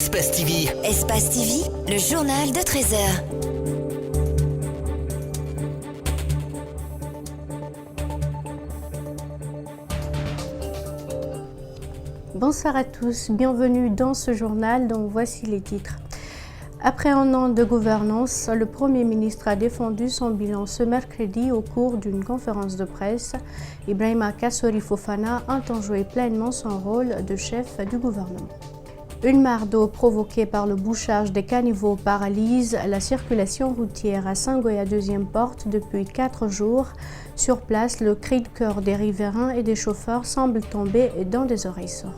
Espace TV. Espace TV, le journal de 13h. Bonsoir à tous, bienvenue dans ce journal dont voici les titres. Après un an de gouvernance, le Premier ministre a défendu son bilan ce mercredi au cours d'une conférence de presse. Ibrahima Kassori Fofana entend jouer pleinement son rôle de chef du gouvernement. Une mare d'eau provoquée par le bouchage des caniveaux paralyse la circulation routière à Sangoya deuxième porte depuis 4 jours. Sur place, le cri de cœur des riverains et des chauffeurs semble tomber dans des oreilles sordes.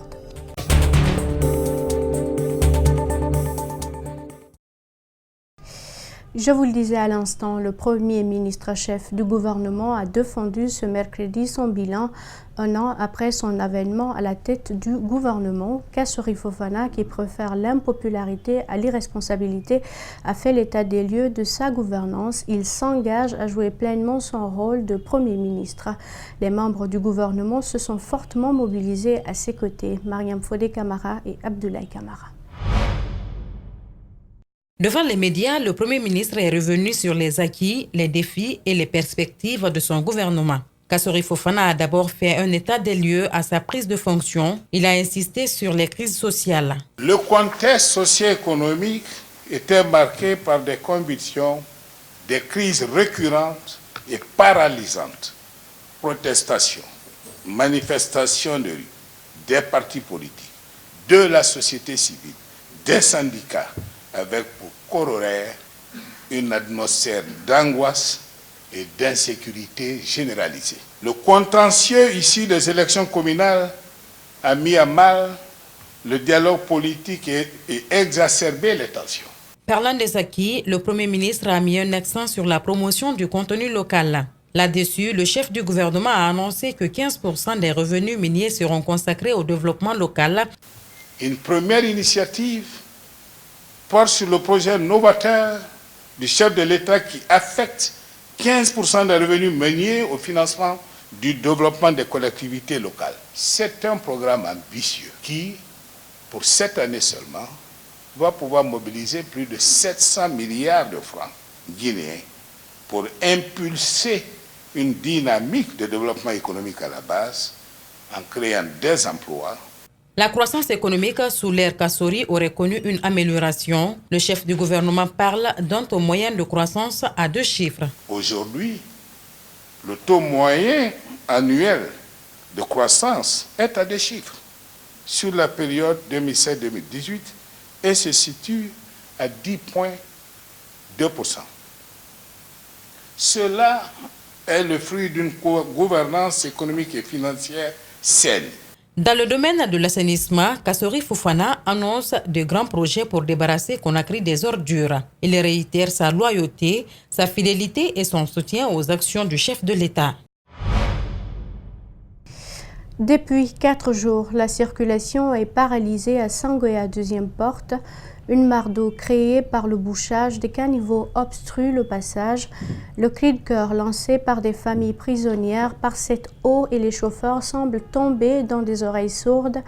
Je vous le disais à l'instant, le Premier ministre chef du gouvernement a défendu ce mercredi son bilan un an après son avènement à la tête du gouvernement. Kassori Fofana, qui préfère l'impopularité à l'irresponsabilité, a fait l'état des lieux de sa gouvernance. Il s'engage à jouer pleinement son rôle de Premier ministre. Les membres du gouvernement se sont fortement mobilisés à ses côtés. Mariam Fodé Camara et Abdoulaye Camara. Devant les médias, le Premier ministre est revenu sur les acquis, les défis et les perspectives de son gouvernement. Kassori Fofana a d'abord fait un état des lieux à sa prise de fonction. Il a insisté sur les crises sociales. Le contexte socio-économique était marqué par des convulsions, des crises récurrentes et paralysantes. Protestations, manifestations de rue, des partis politiques, de la société civile, des syndicats, avec pour corollaire une atmosphère d'angoisse et d'insécurité généralisée. Le contentieux issu des élections communales a mis à mal le dialogue politique et exacerbé les tensions. Parlant des acquis, le Premier ministre a mis un accent sur la promotion du contenu local. Là-dessus, le chef du gouvernement a annoncé que 15% des revenus miniers seront consacrés au développement local. Une première initiative porte sur le projet novateur du chef de l'État qui affecte 15% des revenus miniers au financement du développement des collectivités locales. C'est un programme ambitieux qui, pour cette année seulement, va pouvoir mobiliser plus de 700 milliards de francs guinéens pour impulser une dynamique de développement économique à la base en créant des emplois. La croissance économique sous l'ère Kassori aurait connu une amélioration. Le chef du gouvernement parle d'un taux moyen de croissance à 2 chiffres. Aujourd'hui, le taux moyen annuel de croissance est à 2 chiffres sur la période 2007-2018 et se situe à 10,2%. Cela est le fruit d'une gouvernance économique et financière saine. Dans le domaine de l'assainissement, Kassori Fofana annonce de grands projets pour débarrasser Conakry des ordures. Il réitère sa loyauté, sa fidélité et son soutien aux actions du chef de l'État. Depuis 4 jours, la circulation est paralysée à Sangoya deuxième porte. Une mare d'eau créée par le bouchage des caniveaux obstrue le passage. Le cri de cœur lancé par des familles prisonnières par cette eau et les chauffeurs semble tomber dans des oreilles sourdes.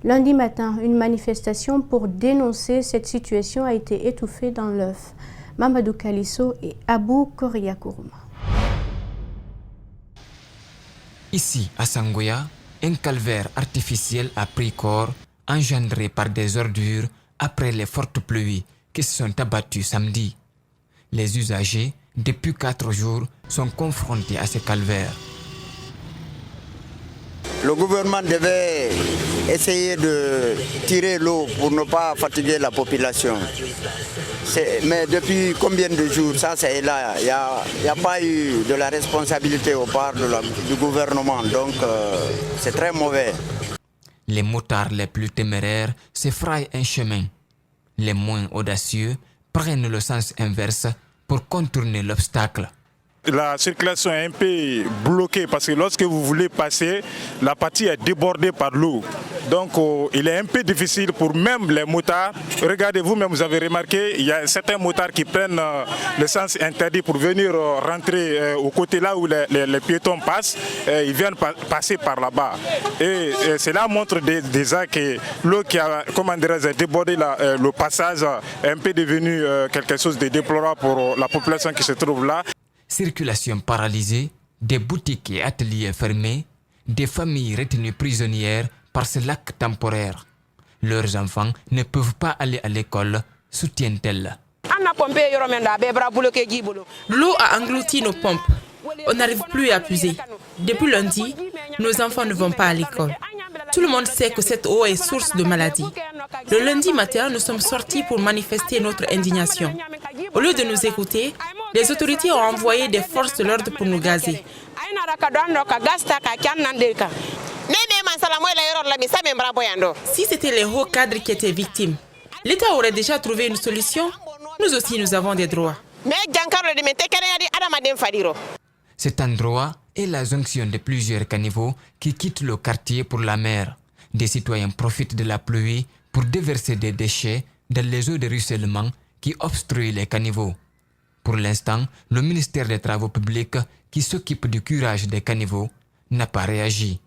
Lundi matin, une manifestation pour dénoncer cette situation a été étouffée dans l'œuf. Mamadou Kalisso et Abou Koriakourouma. Ici, à Sangoya, un calvaire artificiel a pris corps, engendré par des ordures après les fortes pluies qui se sont abattues samedi. Les usagers, depuis 4 jours, sont confrontés à ce calvaire. Le gouvernement devait essayer de tirer l'eau pour ne pas fatiguer la population. Mais depuis combien de jours, ça c'est là, il n'y a pas eu de la responsabilité au part du gouvernement, donc c'est très mauvais. Les motards les plus téméraires se frayent un chemin. Les moins audacieux prennent le sens inverse pour contourner l'obstacle. La circulation est un peu bloquée parce que lorsque vous voulez passer, la partie est débordée par l'eau. Donc il est un peu difficile pour même les motards. Regardez vous-même, vous avez remarqué, il y a certains motards qui prennent le sens interdit pour venir rentrer au côté là où les piétons passent. Ils viennent passer par là-bas. Et cela montre déjà que l'eau qui a débordé le passage est un peu devenu quelque chose de déplorable pour la population qui se trouve là. Circulation paralysée, des boutiques et ateliers fermés, des familles retenues prisonnières par ce lac temporaire. Leurs enfants ne peuvent pas aller à l'école, soutient-elle. L'eau a englouti nos pompes. On n'arrive plus à puiser. Depuis lundi, nos enfants ne vont pas à l'école. Tout le monde sait que cette eau est source de maladies. Le lundi matin, nous sommes sortis pour manifester notre indignation. Au lieu de nous écouter, les autorités ont envoyé des forces de l'ordre pour nous gazer. Si c'était les hauts cadres qui étaient victimes, l'État aurait déjà trouvé une solution. Nous aussi, nous avons des droits. Cet endroit est la jonction de plusieurs caniveaux qui quittent le quartier pour la mer. Des citoyens profitent de la pluie pour déverser des déchets dans les eaux de ruissellement qui obstruent les caniveaux. Pour l'instant, le ministère des Travaux publics, qui s'occupe du curage des caniveaux, n'a pas réagi.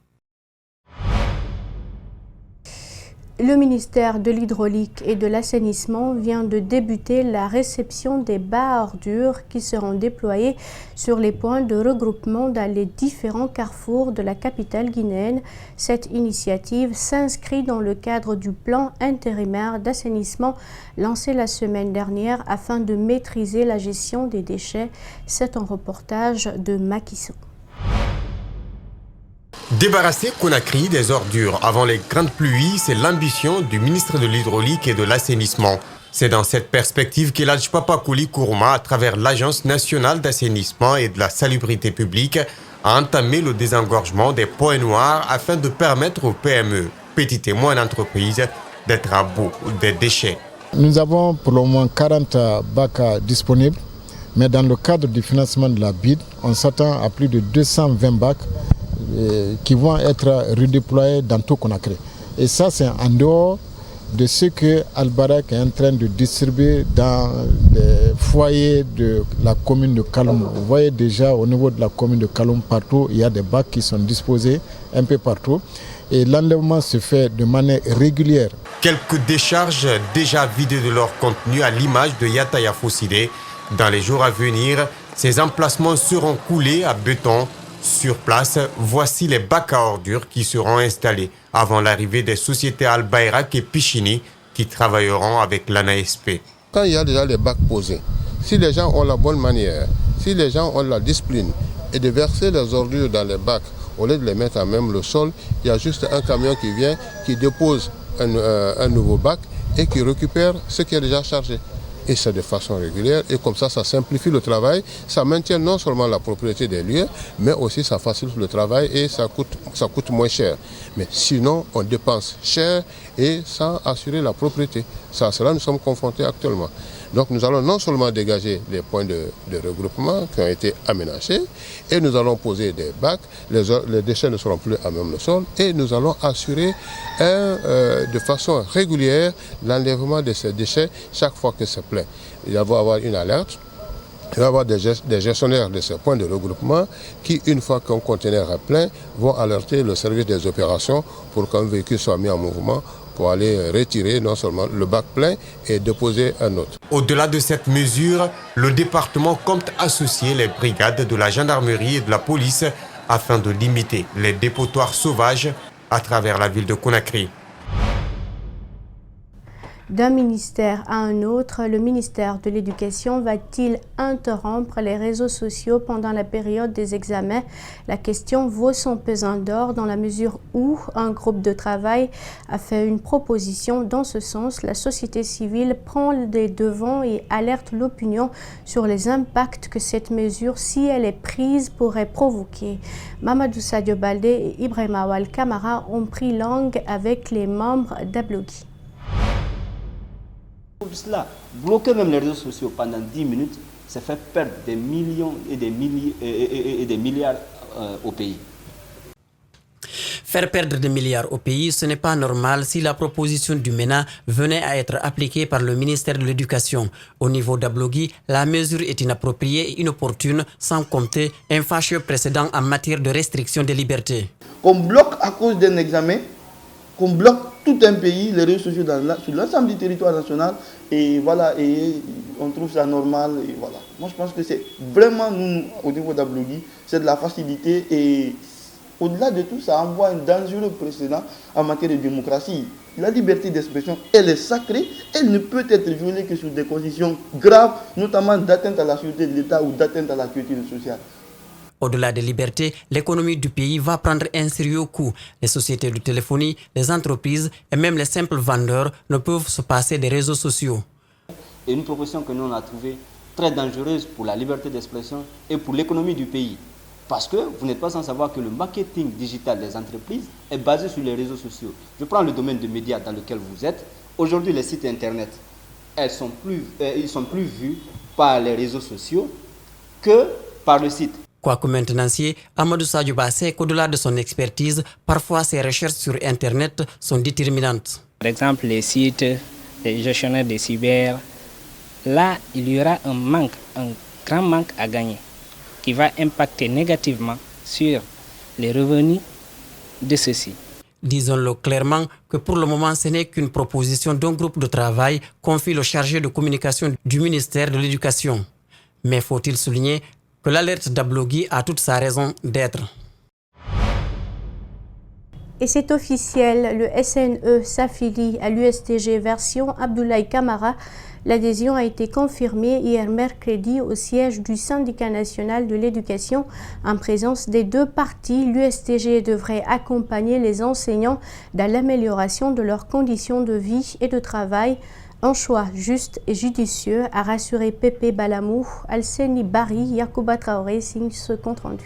Le ministère de l'Hydraulique et de l'Assainissement vient de débuter la réception des bas à ordures qui seront déployés sur les points de regroupement dans les différents carrefours de la capitale guinéenne. Cette initiative s'inscrit dans le cadre du plan intérimaire d'assainissement lancé la semaine dernière afin de maîtriser la gestion des déchets. C'est un reportage de Makiso. Débarrasser Conakry des ordures avant les grandes pluies, c'est l'ambition du ministre de l'Hydraulique et de l'Assainissement. C'est dans cette perspective qu'Elhadj Papakouli Kourouma, à travers l'Agence nationale d'assainissement et de la salubrité publique, a entamé le désengorgement des points noirs afin de permettre aux PME, petites et moyennes entreprises, d'être à bout des déchets. Nous avons pour le moment 40 bacs disponibles, mais dans le cadre du financement de la BID, on s'attend à plus de 220 bacs qui vont être redéployés dans tout Conakry. Et ça, c'est en dehors de ce que Al-Barak est en train de distribuer dans les foyers de la commune de Kaloum. Vous voyez déjà au niveau de la commune de Kaloum, partout, il y a des bacs qui sont disposés un peu partout. Et l'enlèvement se fait de manière régulière. Quelques décharges déjà vidées de leur contenu à l'image de Yataya Fossilé. Dans les jours à venir, ces emplacements seront coulés à béton. Sur place, voici les bacs à ordures qui seront installés avant l'arrivée des sociétés Al-Bayrak et Pichini qui travailleront avec l'ANASP. Quand il y a déjà les bacs posés, si les gens ont la bonne manière, si les gens ont la discipline et de verser les ordures dans les bacs au lieu de les mettre à même le sol, il y a juste un camion qui vient, qui dépose un nouveau bac et qui récupère ce qui est déjà chargé. Et c'est de façon régulière, et comme ça simplifie le travail, ça maintient non seulement la propriété des lieux, mais aussi ça facilite le travail et ça coûte moins cher. Mais sinon, on dépense cher et sans assurer la propriété. C'est à cela nous sommes confrontés actuellement. Donc nous allons non seulement dégager les points de regroupement qui ont été aménagés, et nous allons poser des bacs, les déchets ne seront plus à même le sol, et nous allons assurer de façon régulière l'enlèvement de ces déchets chaque fois que c'est plein. Il va y avoir une alerte, il va y avoir des gestionnaires de ces points de regroupement qui, une fois qu'un conteneur est plein, vont alerter le service des opérations pour qu'un véhicule soit mis en mouvement pour aller retirer non seulement le bac plein et déposer un autre. Au-delà de cette mesure, le département compte associer les brigades de la gendarmerie et de la police afin de limiter les dépotoirs sauvages à travers la ville de Conakry. D'un ministère à un autre, le ministère de l'Éducation va-t-il interrompre les réseaux sociaux pendant la période des examens? La question vaut son pesant d'or dans la mesure où un groupe de travail a fait une proposition dans ce sens. La société civile prend les devants et alerte l'opinion sur les impacts que cette mesure, si elle est prise, pourrait provoquer. Mamadou Sadio Baldé et Ibrahim Awal Kamara ont pris langue avec les membres d'Ablogi. Cela, bloquer même les réseaux sociaux pendant 10 minutes, ça fait perdre des millions et des milliards au pays. Faire perdre des milliards au pays, ce n'est pas normal si la proposition du MENA venait à être appliquée par le ministère de l'Éducation. Au niveau d'Ablogui, la mesure est inappropriée et inopportune, sans compter un fâcheux précédent en matière de restriction des libertés. Qu'on bloque à cause d'un examen, qu'on bloque tout un pays, les réseaux sociaux sur l'ensemble du territoire national, et voilà, et on trouve ça normal, et voilà. Moi je pense que c'est vraiment, nous, au niveau d'Ablogui, c'est de la facilité, et au-delà de tout, ça envoie un dangereux précédent en matière de démocratie. La liberté d'expression, elle est sacrée, elle ne peut être violée que sur des conditions graves, notamment d'atteinte à la sécurité de l'État ou d'atteinte à la sécurité sociale. Au-delà des libertés, l'économie du pays va prendre un sérieux coup. Les sociétés de téléphonie, les entreprises et même les simples vendeurs ne peuvent se passer des réseaux sociaux. Et une proposition que nous on a trouvée très dangereuse pour la liberté d'expression et pour l'économie du pays. Parce que vous n'êtes pas sans savoir que le marketing digital des entreprises est basé sur les réseaux sociaux. Je prends le domaine des médias dans lequel vous êtes. Aujourd'hui, les sites internet, ils sont plus vus par les réseaux sociaux que par le site. Quoique maintenancier, Amadou Sadio Ba sait qu'au-delà de son expertise, parfois ses recherches sur Internet sont déterminantes. Par exemple, les sites, les gestionnaires des cyber, là, il y aura un grand manque à gagner qui va impacter négativement sur les revenus de ceux-ci. Disons-le clairement que pour le moment, ce n'est qu'une proposition d'un groupe de travail confie le chargé de communication du ministère de l'Éducation. Mais faut-il souligner que l'alerte d'Ablogui a toute sa raison d'être. Et c'est officiel, le SNE s'affilie à l'USTG version Abdoulaye Camara. L'adhésion a été confirmée hier mercredi au siège du Syndicat national de l'éducation. En présence des deux partis, l'USTG devrait accompagner les enseignants dans l'amélioration de leurs conditions de vie et de travail. Un choix juste et judicieux, a rassuré Pépé Balamou, Alseni Bari, Yacouba Traoré signe ce compte rendu.